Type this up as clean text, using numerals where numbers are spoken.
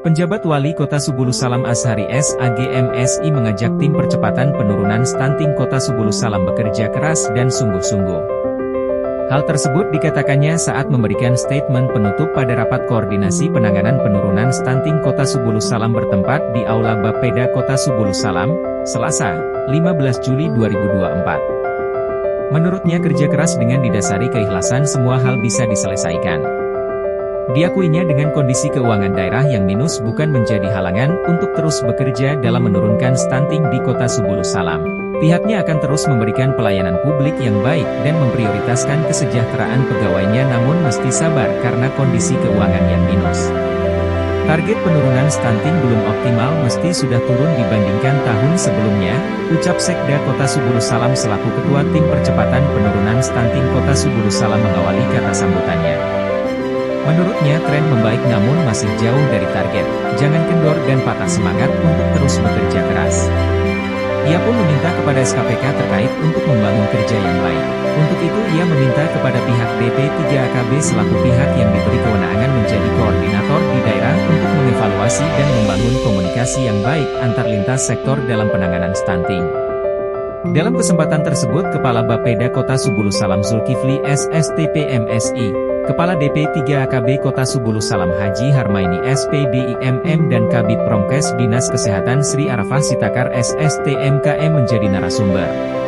Penjabat Wali Kota Subulu Salam Ashari SAGMSI mengajak tim percepatan penurunan stunting Kota Subulu Salam bekerja keras dan sungguh-sungguh. Hal tersebut dikatakannya saat memberikan statement penutup pada rapat koordinasi penanganan penurunan stunting Kota Subulu Salam bertempat di Aula Bapeda Kota Subulu Salam, Selasa, 15 Juli 2024. Menurutnya kerja keras dengan didasari keikhlasan semua hal bisa diselesaikan. Diakuinya dengan kondisi keuangan daerah yang minus bukan menjadi halangan untuk terus bekerja dalam menurunkan stunting di Kota Subulu Salam. Pihaknya akan terus memberikan pelayanan publik yang baik dan memprioritaskan kesejahteraan pegawainya namun mesti sabar karena kondisi keuangan yang minus. Target penurunan stunting belum optimal mesti sudah turun dibandingkan tahun sebelumnya, ucap Sekda Kota Subulu Salam selaku Ketua Tim Percepatan Penurunan Stunting Kota Subulu Salam mengawali kata sambutannya. Menurutnya tren membaik namun masih jauh dari target, jangan kendor dan patah semangat untuk terus bekerja keras. Ia pun meminta kepada SKPK terkait untuk membangun kerja yang baik. Untuk itu ia meminta kepada pihak DP3AKB selaku pihak yang diberi kewenangan menjadi koordinator di daerah untuk mengevaluasi dan membangun komunikasi yang baik antar lintas sektor dalam penanganan stunting. Dalam kesempatan tersebut Kepala Bapeda Kota Subulu Salam Zulkifli SSTP-MSI, Kepala DP3AKB Kota Subulu Salam Haji Harmaini SPDIMM dan Kabid Promkes Dinas Kesehatan Sri Arafah Sitakar SSTMKM menjadi narasumber.